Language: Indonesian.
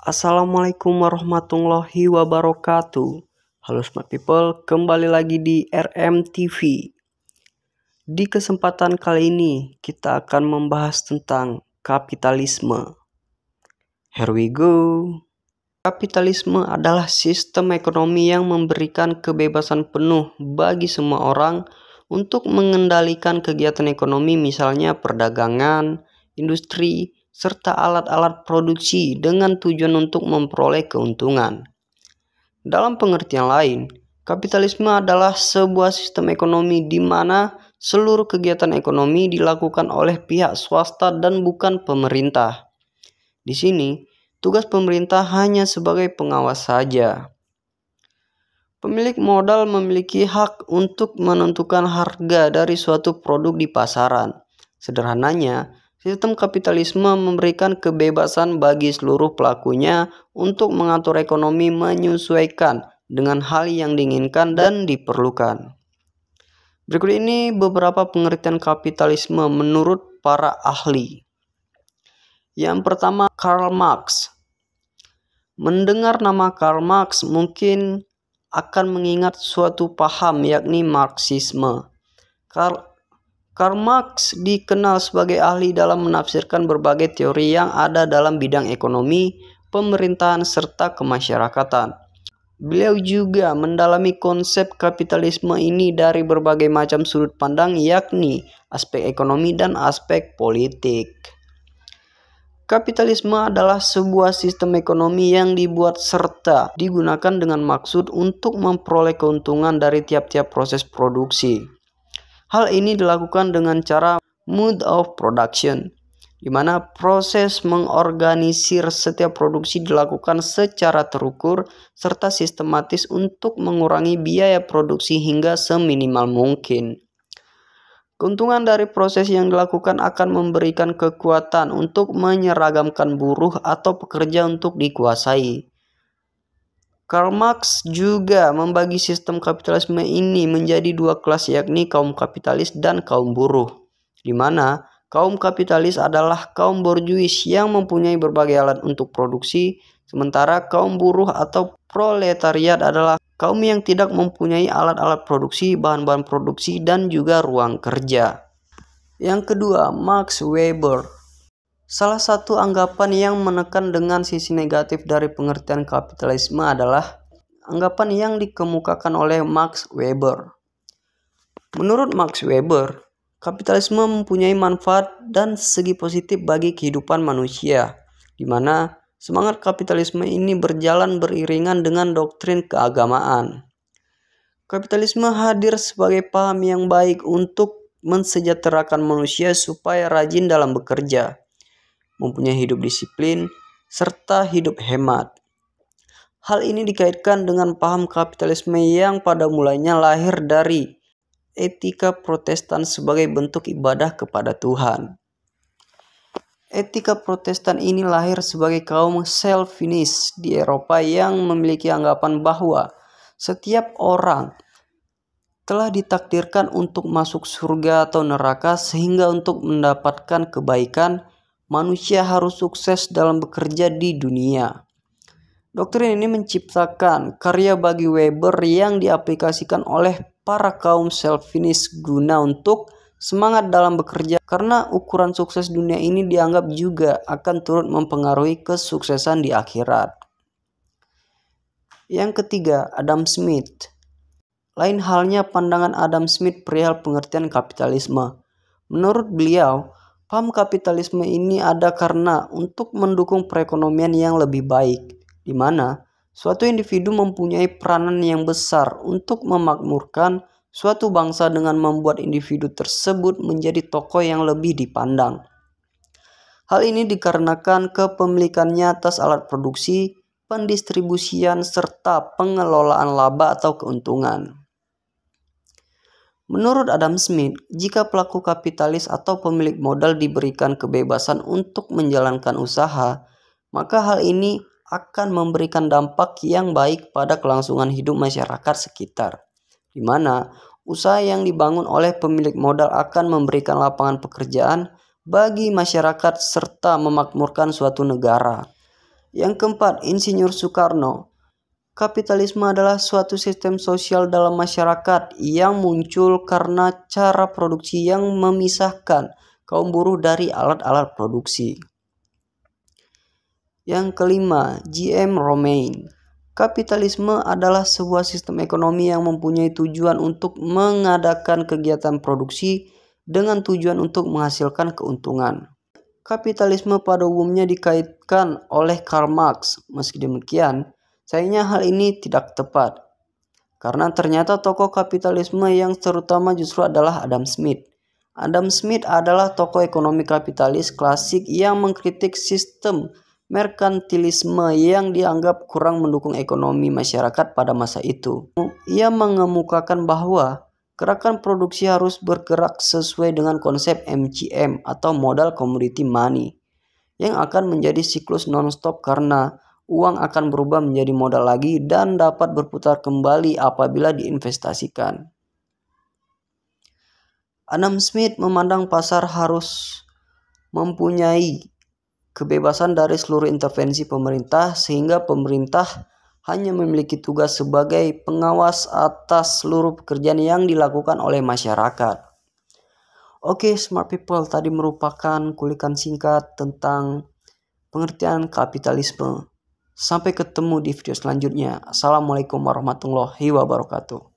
Assalamualaikum warahmatullahi wabarakatuh. Halo smart people, kembali lagi di RM TV. Di kesempatan kali ini kita akan membahas tentang kapitalisme. Here we go. Kapitalisme adalah sistem ekonomi yang memberikan kebebasan penuh bagi semua orang untuk mengendalikan kegiatan ekonomi, misalnya perdagangan, industri, serta alat-alat produksi dengan tujuan untuk memperoleh keuntungan. Dalam pengertian lain, kapitalisme adalah sebuah sistem ekonomi di mana seluruh kegiatan ekonomi dilakukan oleh pihak swasta dan bukan pemerintah. Di sini, tugas pemerintah hanya sebagai pengawas saja. Pemilik modal memiliki hak untuk menentukan harga dari suatu produk di pasaran. Sederhananya, sistem kapitalisme memberikan kebebasan bagi seluruh pelakunya untuk mengatur ekonomi menyesuaikan dengan hal yang diinginkan dan diperlukan. Berikut ini beberapa pengertian kapitalisme menurut para ahli. Yang pertama, Karl Marx. Mendengar nama Karl Marx mungkin akan mengingat suatu paham, yakni Marxisme. Karl Marx dikenal sebagai ahli dalam menafsirkan berbagai teori yang ada dalam bidang ekonomi, pemerintahan, serta kemasyarakatan. Beliau juga mendalami konsep kapitalisme ini dari berbagai macam sudut pandang, yakni aspek ekonomi dan aspek politik. Kapitalisme adalah sebuah sistem ekonomi yang dibuat serta digunakan dengan maksud untuk memperoleh keuntungan dari tiap-tiap proses produksi. Hal ini dilakukan dengan cara mode of production, di mana proses mengorganisir setiap produksi dilakukan secara terukur serta sistematis untuk mengurangi biaya produksi hingga seminimal mungkin. Keuntungan dari proses yang dilakukan akan memberikan kekuatan untuk menyeragamkan buruh atau pekerja untuk dikuasai. Karl Marx juga membagi sistem kapitalisme ini menjadi dua kelas, yakni kaum kapitalis dan kaum buruh, di mana kaum kapitalis adalah kaum borjuis yang mempunyai berbagai alat untuk produksi, sementara kaum buruh atau proletariat adalah kaum yang tidak mempunyai alat-alat produksi, bahan-bahan produksi, dan juga ruang kerja. Yang kedua, Max Weber. Salah satu anggapan yang menekan dengan sisi negatif dari pengertian kapitalisme adalah anggapan yang dikemukakan oleh Max Weber. Menurut Max Weber, kapitalisme mempunyai manfaat dan segi positif bagi kehidupan manusia, di mana semangat kapitalisme ini berjalan beriringan dengan doktrin keagamaan. Kapitalisme hadir sebagai paham yang baik untuk mensejahterakan manusia supaya rajin dalam bekerja, mempunyai hidup disiplin, serta hidup hemat. Hal ini dikaitkan dengan paham kapitalisme yang pada mulanya lahir dari etika Protestan sebagai bentuk ibadah kepada Tuhan. Etika Protestan ini lahir sebagai kaum Calvinis di Eropa yang memiliki anggapan bahwa setiap orang telah ditakdirkan untuk masuk surga atau neraka, sehingga untuk mendapatkan kebaikan, manusia harus sukses dalam bekerja di dunia. Doktrin ini menciptakan karya bagi Weber yang diaplikasikan oleh para kaum Calvinis guna untuk semangat dalam bekerja, karena ukuran sukses dunia ini dianggap juga akan turut mempengaruhi kesuksesan di akhirat. Yang ketiga, Adam Smith. Lain halnya pandangan Adam Smith perihal pengertian kapitalisme. Menurut beliau, paham kapitalisme ini ada karena untuk mendukung perekonomian yang lebih baik, di mana suatu individu mempunyai peranan yang besar untuk memakmurkan suatu bangsa dengan membuat individu tersebut menjadi tokoh yang lebih dipandang. Hal ini dikarenakan kepemilikannya atas alat produksi, pendistribusian, serta pengelolaan laba atau keuntungan. Menurut Adam Smith, jika pelaku kapitalis atau pemilik modal diberikan kebebasan untuk menjalankan usaha, maka hal ini akan memberikan dampak yang baik pada kelangsungan hidup masyarakat sekitar, di mana usaha yang dibangun oleh pemilik modal akan memberikan lapangan pekerjaan bagi masyarakat serta memakmurkan suatu negara. Yang keempat, Insinyur Soekarno. Kapitalisme adalah suatu sistem sosial dalam masyarakat yang muncul karena cara produksi yang memisahkan kaum buruh dari alat-alat produksi. Yang kelima, G.M. Romain. Kapitalisme adalah sebuah sistem ekonomi yang mempunyai tujuan untuk mengadakan kegiatan produksi dengan tujuan untuk menghasilkan keuntungan. Kapitalisme pada umumnya dikaitkan oleh Karl Marx. Meski demikian, sayangnya hal ini tidak tepat. Karena ternyata tokoh kapitalisme yang terutama justru adalah Adam Smith. Adam Smith adalah tokoh ekonomi kapitalis klasik yang mengkritik sistem merkantilisme yang dianggap kurang mendukung ekonomi masyarakat pada masa itu. Ia mengemukakan bahwa gerakan produksi harus bergerak sesuai dengan konsep MCM atau modal commodity money yang akan menjadi siklus non-stop karena uang akan berubah menjadi modal lagi dan dapat berputar kembali apabila diinvestasikan. Adam Smith memandang pasar harus mempunyai kebebasan dari seluruh intervensi pemerintah sehingga pemerintah hanya memiliki tugas sebagai pengawas atas seluruh pekerjaan yang dilakukan oleh masyarakat. Oke, smart people, tadi merupakan kulikan singkat tentang pengertian kapitalisme. Sampai ketemu di video selanjutnya. Assalamualaikum warahmatullahi wabarakatuh.